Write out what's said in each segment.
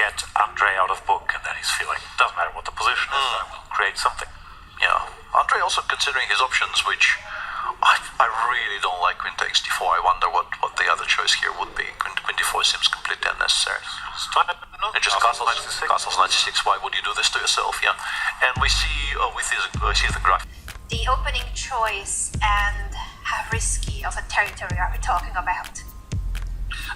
get Andrey out of book, and then he's feeling, doesn't matter what the position is, I will create something. Yeah, Andrey also considering his options, which I really don't like queen takes d4. I wonder what the other choice here would be. Queen d4 seems completely unnecessary. And just castles 96. Why would you do this to yourself? Yeah, and we see the graph. The opening choice and how risky of a territory are we talking about?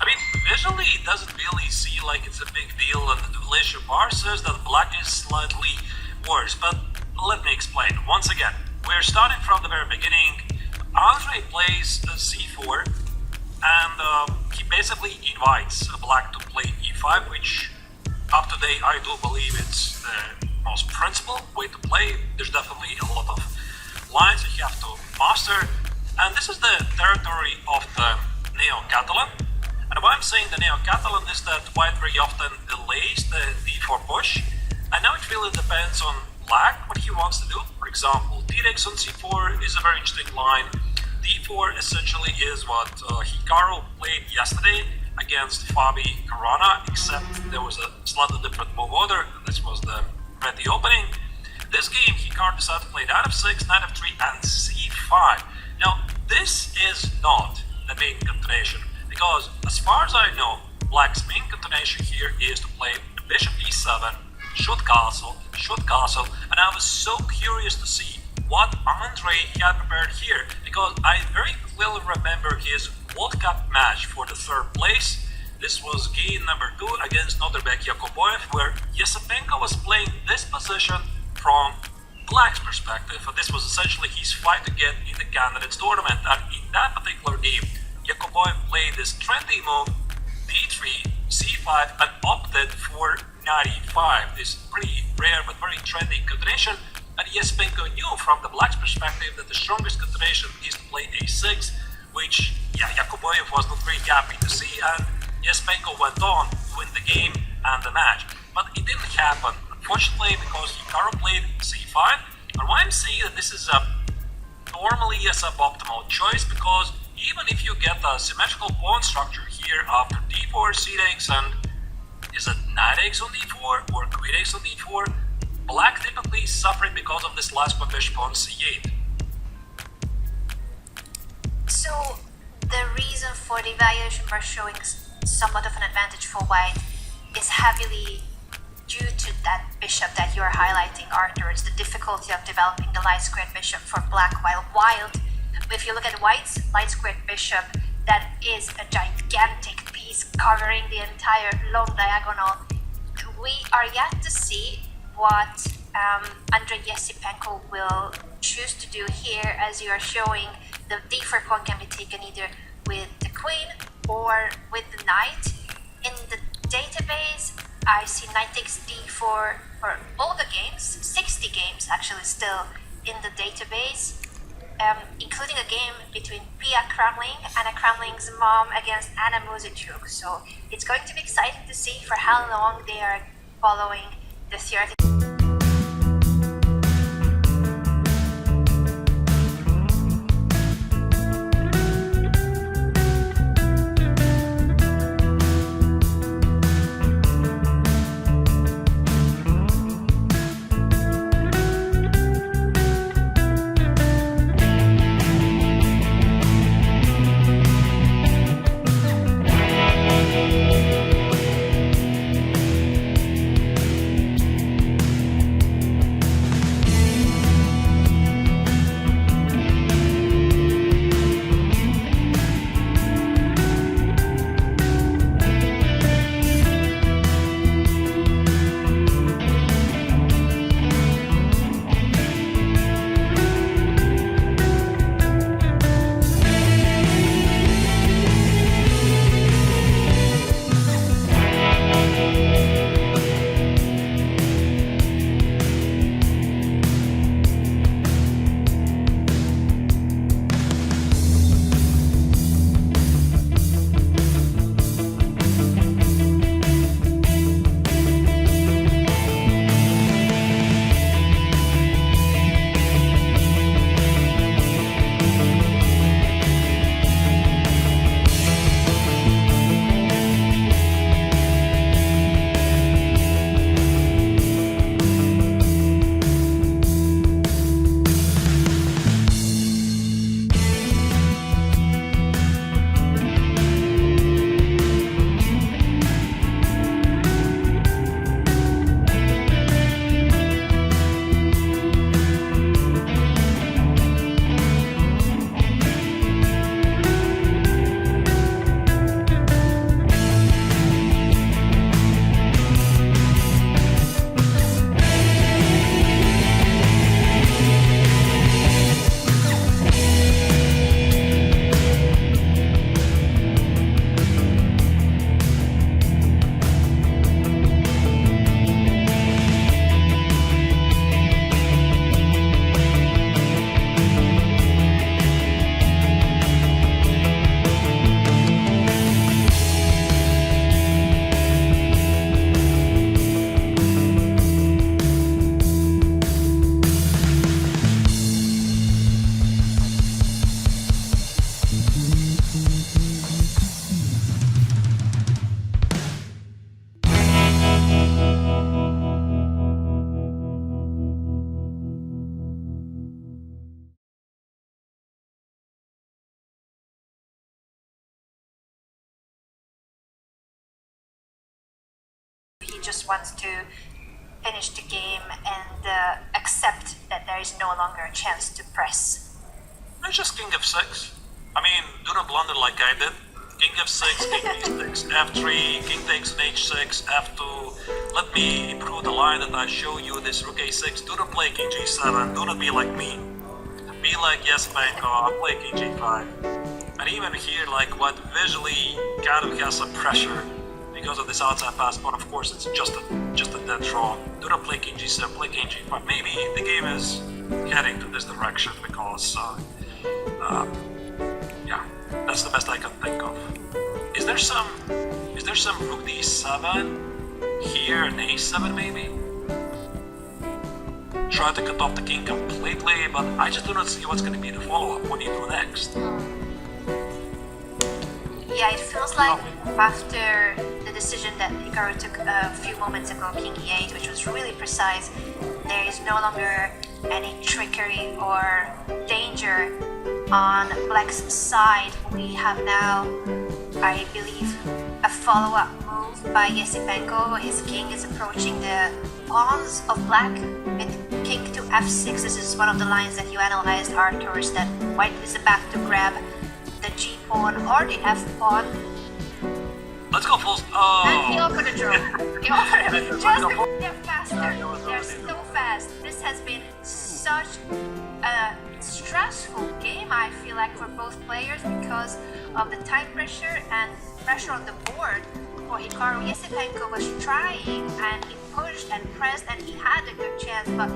I mean, visually it doesn't really seem like it's a big deal, and the Leisure bar says that black is slightly worse, but let me explain. Once again, we're starting from the very beginning. Andrey plays c4, and he basically invites black to play e5, which up to date I do believe it's the most principled way to play. There's definitely a lot of lines you have to master, and this is the territory of the Neo-Catalan. And why I'm saying the Neo-Catalan is that white very often delays the d4 push, and now it really depends on black what he wants to do. For example, d takes on c4 is a very interesting line. d4 essentially is what Hikaru played yesterday against FIDE Corona, except there was a slightly different move order. This was the ready opening. This game, Hikaru decided to play knight f6, knight f3, and c5. Now, this is not the main continuation, because as far as I know, black's main continuation here is to play bishop e7, shoot castle, and I was so curious to see what Andrey had prepared here, because I very clearly remember his World Cup match for the third place. This was game number 2 against Norderbeck Yakoboev, where Esipenko was playing this position from black's perspective, and this was essentially his fight to get in the Candidates Tournament. And in that particular game, Yakoboev played this trendy move, d3, c5, and opted for knight e5, this pretty rare but very trendy continuation. And Esipenko knew from the black's perspective that the strongest continuation is to play a6, which, yeah, Yakoboev was not very happy to see, and Esipenko went on to win the game and the match. But it didn't happen, unfortunately, because Hikaru played c5. And why I'm saying that this is normally a suboptimal choice, because even if you get a symmetrical pawn structure here after d4, c takes, and is it knight takes on d4 or queen takes on d4, black typically is suffering because of this last Gukesh pawn c8. So the reason for the evaluation bar showing somewhat of an advantage for white is heavily due to that bishop that you're highlighting, Arthur. It's the difficulty of developing the light squared bishop for black, while wild, if you look at white's light squared bishop, that is a gigantic piece covering the entire long diagonal. We are yet to see what Andrey Esipenko will choose to do here. As you are showing, the d4 pawn can be taken either with the queen or with the knight. In the database, I see knight takes d4 for all the games, 60 games actually still in the database, including a game between Pia Kramling and a Kramling's mom against Anna Muzichuk. So it's going to be exciting to see for how long they are following the theoretical. just wants to finish the game and accept that there is no longer a chance to press. It's just king f6. I mean, do not blunder like I did. King f6, king e6, f3, king takes an h6, f2. Let me improve the line that I show you, this rook a6. Do not play king g7, do not be like me. Be like Esipenko, I play king g5. And even here, like, what visually kind of has some pressure because of this outside pass, but of course it's just a dead draw. Do not play king g7, play king g5. Maybe the game is heading to this direction because, yeah, that's the best I can think of. Is there some rook d7 here and a7 maybe? Try to cut off the king completely, but I just do not see what's going to be the follow-up. What do you do next? Yeah, it feels like after the decision that Hikaru took a few moments ago, king e8, which was really precise, there is no longer any trickery or danger on Black's side. We have now, I believe, a follow-up move by Esipenko. His king is approaching the pawns of Black with king to f6. This is one of the lines that you analyzed, Arthurs, that White is about to grab the g pawn or the f pawn. Let's go full. And he offered a draw. He offered a draw. They're faster. They're so fast. This has been such a stressful game, I feel like, for both players because of the time pressure and pressure on the board. For Hikaru, Esipenko was trying and he pushed and pressed and he had a good chance, but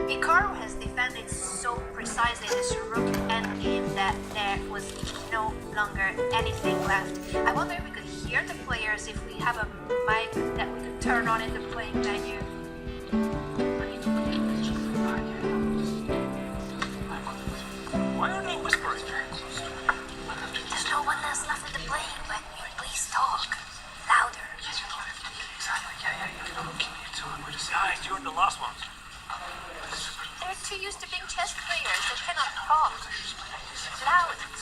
Hikaru has defended so precisely this rook endgame that there was no longer anything left. I wonder if we could hear the players, if we have a mic that we could turn on in the playing venue.